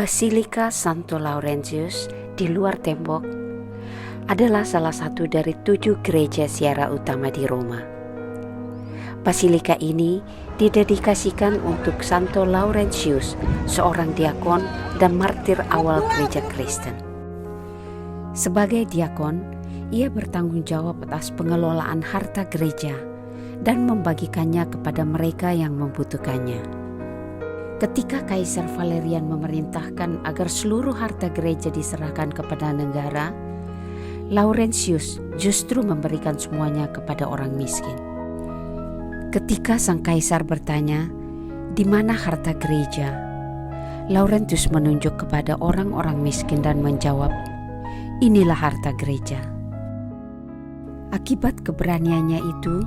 Basilika Santo Laurentius di luar tembok adalah salah satu dari 7 gereja ziarah utama di Roma. Basilika ini didedikasikan untuk Santo Laurentius, seorang diakon dan martir awal gereja Kristen. Sebagai diakon, ia bertanggung jawab atas pengelolaan harta gereja dan membagikannya kepada mereka yang membutuhkannya. Ketika Kaisar Valerian memerintahkan agar seluruh harta gereja diserahkan kepada negara, Laurentius justru memberikan semuanya kepada orang miskin. Ketika sang kaisar bertanya, "Di mana harta gereja?" Laurentius menunjuk kepada orang-orang miskin dan menjawab, "Inilah harta gereja." Akibat keberaniannya itu,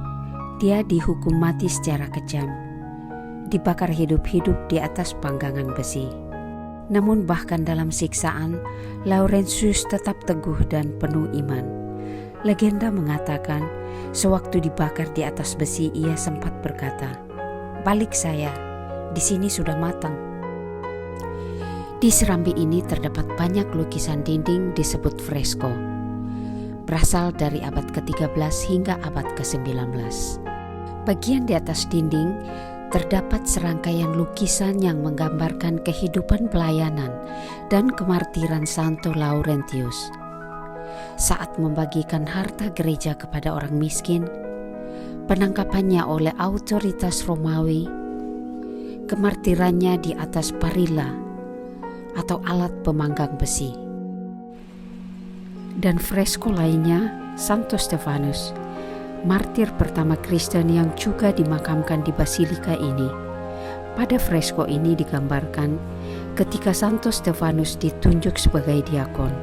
dia dihukum mati secara kejam, dibakar hidup-hidup di atas panggangan besi. Namun bahkan dalam siksaan, Laurentius tetap teguh dan penuh iman. Legenda mengatakan, sewaktu dibakar di atas besi ia sempat berkata, "Balik saya, di sini sudah matang." Di serambi ini terdapat banyak lukisan dinding disebut fresko, berasal dari abad ke-13 hingga abad ke-19. Bagian di atas dinding terdapat serangkaian lukisan yang menggambarkan kehidupan pelayanan dan kemartiran Santo Laurentius. Saat membagikan harta gereja kepada orang miskin, penangkapannya oleh otoritas Romawi, kemartirannya di atas parila atau alat pemanggang besi, dan fresko lainnya Santo Stefanus, martir pertama Kristen yang juga dimakamkan di Basilika ini. Pada fresko ini digambarkan ketika Santo Stefanus ditunjuk sebagai diakon.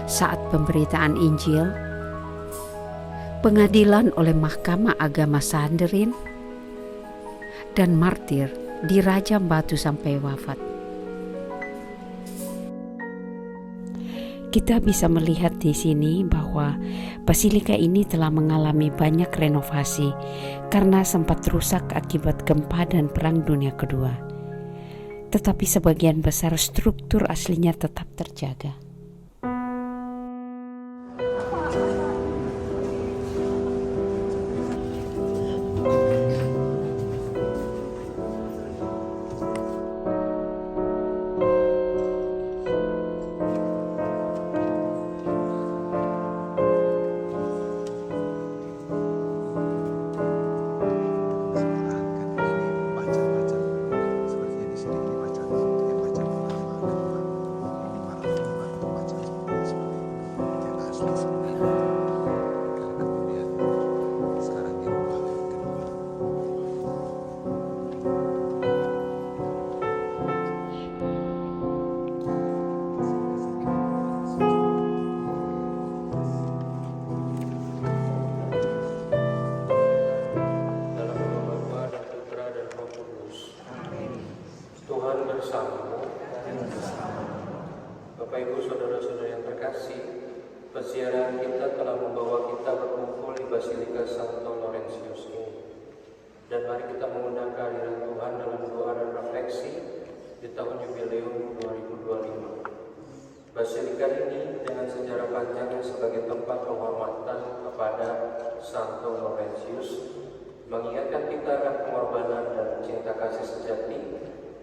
Saat pemberitaan Injil, pengadilan oleh Mahkamah Agama Sanhedrin, dan martir dirajam batu sampai wafat. Kita bisa melihat di sini bahwa basilika ini telah mengalami banyak renovasi karena sempat rusak akibat gempa dan Perang Dunia Kedua. Tetapi sebagian besar struktur aslinya tetap terjaga. Tuhan bersamamu. Bapak Ibu Saudara-saudara yang terkasih, peziarahan kita telah membawa kita berkumpul di Basilika Santo Laurentius ini. Dan mari kita mengundang kehadiran Tuhan dalam doa dan refleksi di tahun Jubileum 2025. Basilika ini dengan sejarah panjangnya sebagai tempat penghormatan kepada Santo Laurentius mengingatkan kita akan pengorbanan dan cinta kasih sejati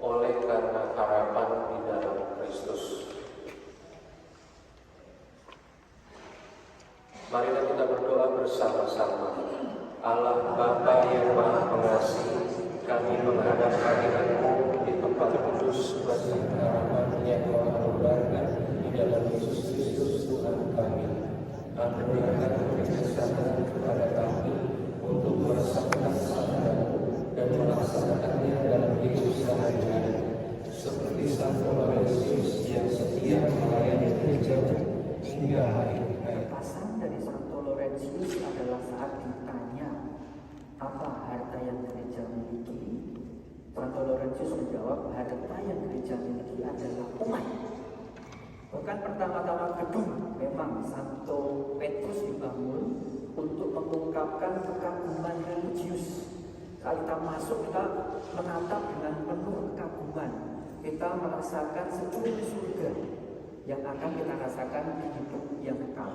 oleh karena harapan di dalam Kristus. Marilah kita berdoa bersama-sama. Allah Bapa yang Maha Pengasih, kami menghadap hadirat-Mu di tempat kudus Basilika Harapan yang Telah mengubarkan di dalam Yesus Kristus Tuhan kami. Anugerahkan kebijaksanaan kepada kami untuk merasakan sabda-Mu dan melaksanakannya dalam hidup sehari-hari, seperti Santo Laurentius yang setia melayani gereja hingga akhir hayat. Pesan dari Santo Laurentius adalah saat ditanya apa harta yang gereja miliki, Santo Laurentius menjawab, harta yang gereja miliki adalah umat. Bukan pertama-tama gedung, memang Santo Petrus dibangun untuk mengungkapkan kekaguman religius. Saat kita masuk, kita menatap dengan penuh kekaguman. kita merasakan seluruh surga yang akan kita rasakan di hidup yang kekal.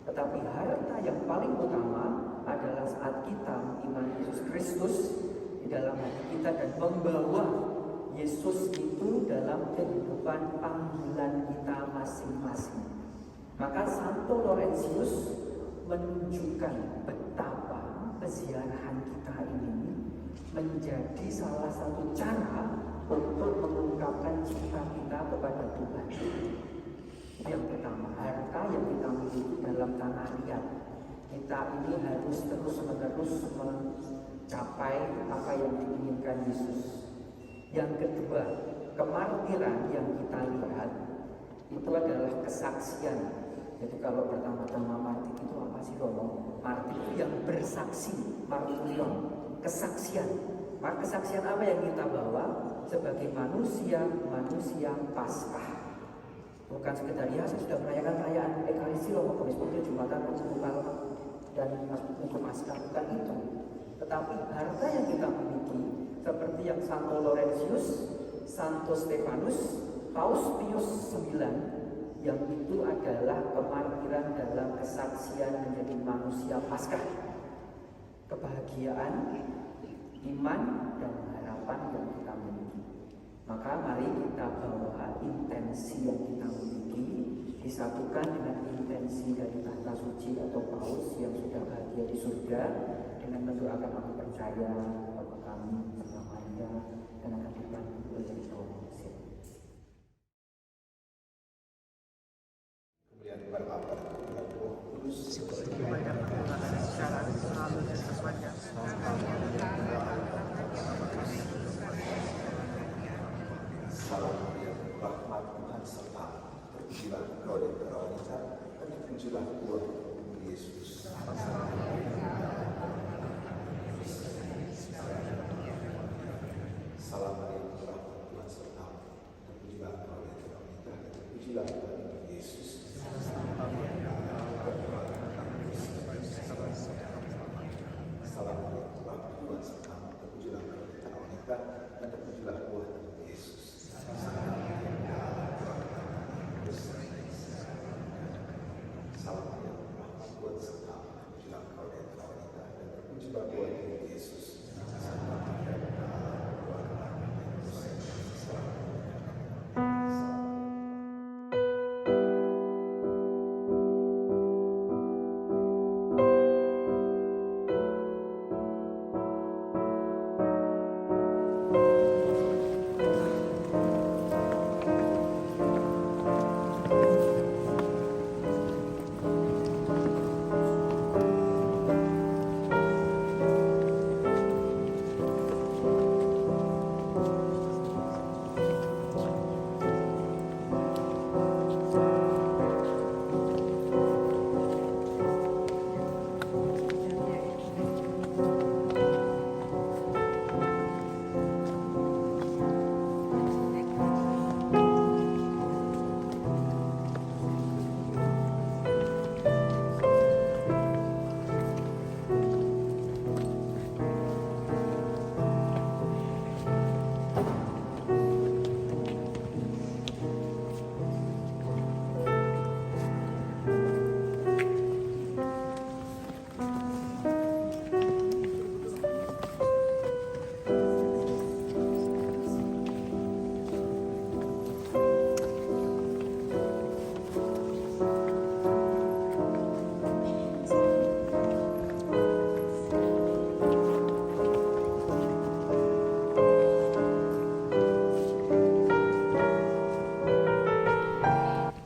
Tetapi harta yang paling utama adalah saat kita mengimani Yesus Kristus di dalam hati kita dan membawa Yesus itu dalam kehidupan panggilan kita masing-masing. Maka Santo Laurentius menunjukkan betapa peziarahan kita ini menjadi salah satu cara untuk mengungkapkan cinta kita kepada Tuhan. Yang pertama, harta yang kita miliki dalam tanah liat. Kita ini harus terus-menerus mencapai apa yang diinginkan Yesus. Yang kedua, kemartiran yang kita lihat itu adalah kesaksian. Jadi kalau pertama-tama martir itu apa sih Romo? Martir itu yang bersaksi, martirion, kesaksian. Maka kesaksian apa yang kita bawa sebagai manusia Paskah? Bukan sekedar ya saya sudah merayakan perayaan Ekaristi Romo Kamis Putih Jumatan dan Minggu Paskah, bukan itu. Tetapi harta yang kita miliki seperti yang Santo Laurentius, Santo Stefanus, Paus Pius IX, yang itu adalah kemartiran dalam kesaksian menjadi manusia Paskah. Kebahagiaan, iman, dan harapan yang kita miliki. Maka mari kita bawa intensi yang kita miliki disatukan dengan intensi dari tahta suci atau Paus yang sudah bahagia di surga dengan mendoakan aku percaya bahwa kami bersama Maria dan akan dibantu oleh Roh Kudus. Kemudian berapa dengan Roh Kudus seperti Salam Maria, rahmat Tuhan sertamu. Terpujilah engkau di antara wanita dan terpujilah buah tubuhmu Yesus. Salam Maria, rahmat Tuhan sertamu. Terpujilah engkau di antara wanita dan terpujilah buah tubuhmu Yesus. Salam Maria, rahmat Tuhan sertamu. Terpujilah engkau di antara wanita dan terpujilah buah tubuhmu Yesus. Salam Maria, rahmat Tuhan sertamu. Terpujilah engkau di antara wanita dan terpujilah buah tubuhmu Yesus.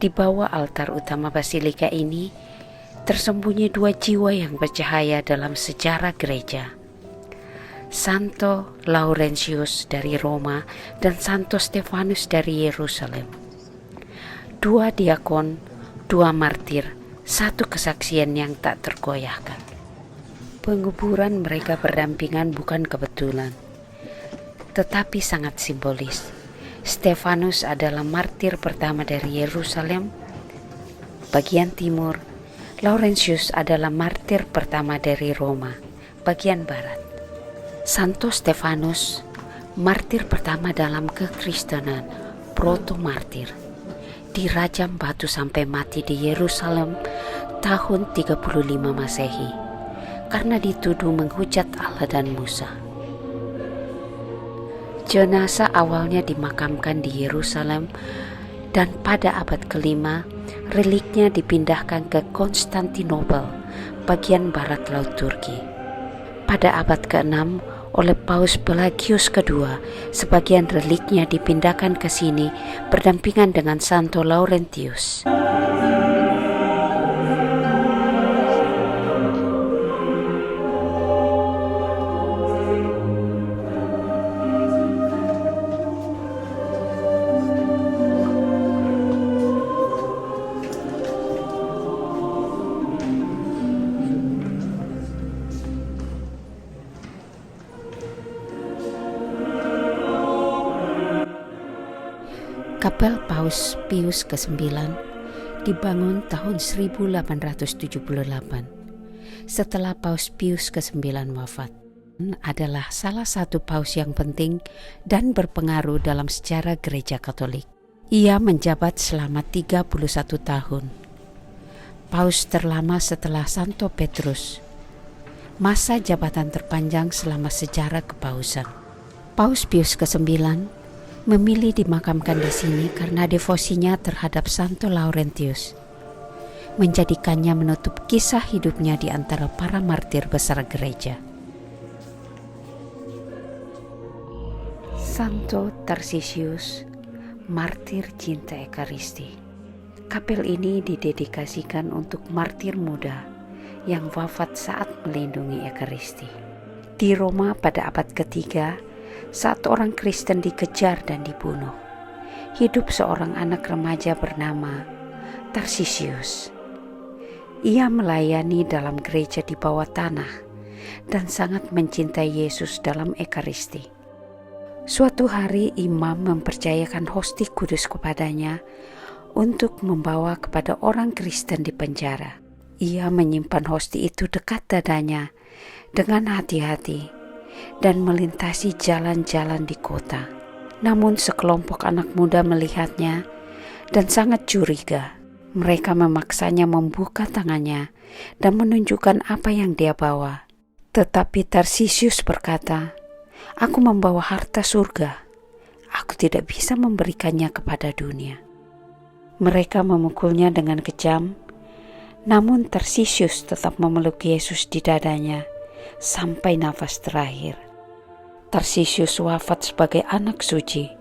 Di bawah altar utama basilika ini tersembunyi dua jiwa yang bercahaya dalam sejarah gereja. Santo Laurentius dari Roma dan Santo Stefanus dari Yerusalem. Dua diakon, dua martir, satu kesaksian yang tak tergoyahkan. Penguburan mereka berdampingan bukan kebetulan, tetapi sangat simbolis. Stefanus adalah martir pertama dari Yerusalem, bagian timur. Laurentius adalah martir pertama dari Roma, bagian barat. Santo Stefanus martir pertama dalam kekristenan, proto-martir, dirajam batu sampai mati di Yerusalem tahun 35 Masehi karena dituduh menghujat Allah dan Musa. Jenazah awalnya dimakamkan di Yerusalem dan pada abad ke-5 reliknya dipindahkan ke Konstantinopel, bagian barat laut Turki. Pada abad ke-6 oleh Paus Pelagius II, sebagian reliknya dipindahkan ke sini berdampingan dengan Santo Laurentius. Kapel Paus Pius ke-9 dibangun tahun 1878 setelah Paus Pius ke-9 wafat. Adalah salah satu paus yang penting dan berpengaruh dalam sejarah Gereja Katolik. Ia menjabat selama 31 tahun. Paus terlama setelah Santo Petrus. Masa jabatan terpanjang selama sejarah kepausan. Paus Pius ke-9 memilih dimakamkan di sini karena devosinya terhadap Santo Laurentius, menjadikannya menutup kisah hidupnya di antara para martir besar gereja. Santo Tarsisius, martir cinta Ekaristi. Kapel ini didedikasikan untuk martir muda yang wafat saat melindungi Ekaristi. Di Roma pada abad ketiga, saat orang Kristen dikejar dan dibunuh, hidup seorang anak remaja bernama Tarsisius. Ia melayani dalam gereja di bawah tanah dan sangat mencintai Yesus dalam Ekaristi. Suatu hari imam mempercayakan hosti kudus kepadanya untuk membawa kepada orang Kristen di penjara. Ia menyimpan hosti itu dekat dadanya dengan hati-hati dan melintasi jalan-jalan di kota. Namun sekelompok anak muda melihatnya dan sangat curiga. Mereka memaksanya membuka tangannya dan menunjukkan apa yang dia bawa. Tetapi Tarsisius berkata, "Aku membawa harta surga. Aku tidak bisa memberikannya kepada dunia." Mereka memukulnya dengan kejam, namun Tarsisius tetap memeluk Yesus di dadanya sampai nafas terakhir. Tarsisius wafat sebagai anak suci,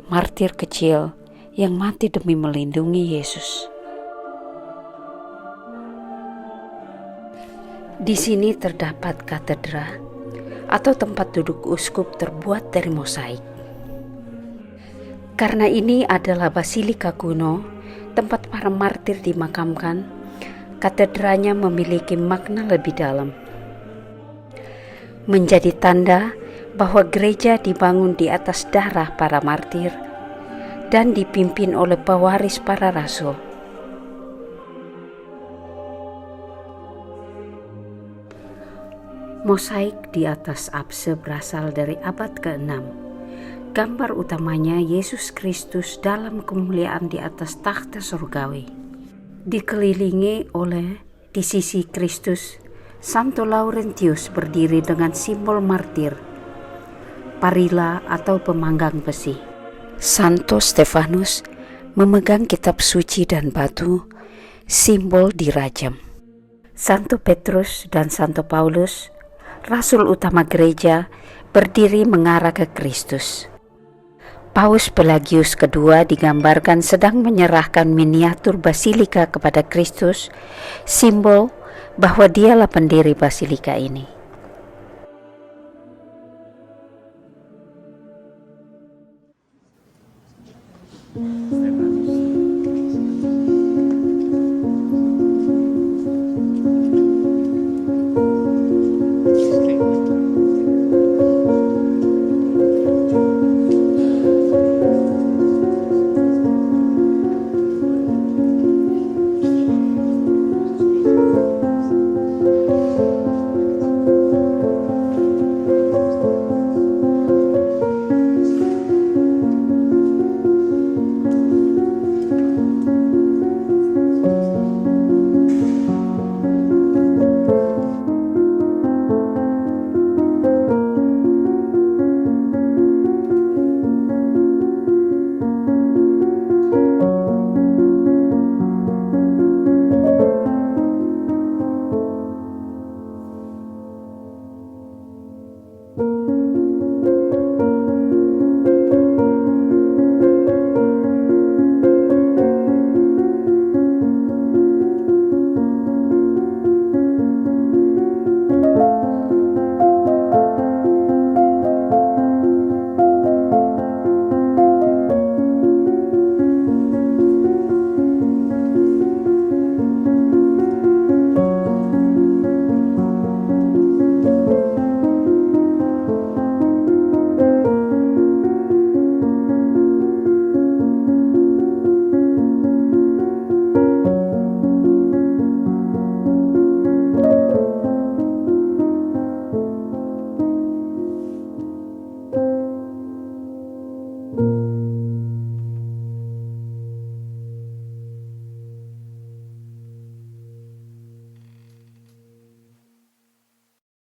martir kecil yang mati demi melindungi Yesus. Di sini terdapat katedra atau tempat duduk uskup terbuat dari mosaik. Karena ini adalah basilika kuno, tempat para martir dimakamkan, katedranya memiliki makna lebih dalam. Menjadi tanda bahwa gereja dibangun di atas darah para martir dan dipimpin oleh pewaris para rasul. Mosaik di atas apse berasal dari abad ke-6. Gambar utamanya Yesus Kristus dalam kemuliaan di atas takhta surgawi. Dikelilingi oleh di sisi Kristus Santo Laurentius berdiri dengan simbol martir, parila atau pemanggang besi. Santo Stefanus memegang kitab suci dan batu, simbol dirajam. Santo Petrus dan Santo Paulus, rasul utama gereja, berdiri mengarah ke Kristus. Paus Pelagius II digambarkan sedang menyerahkan miniatur basilika kepada Kristus, simbol bahwa dialah pendiri basilika ini.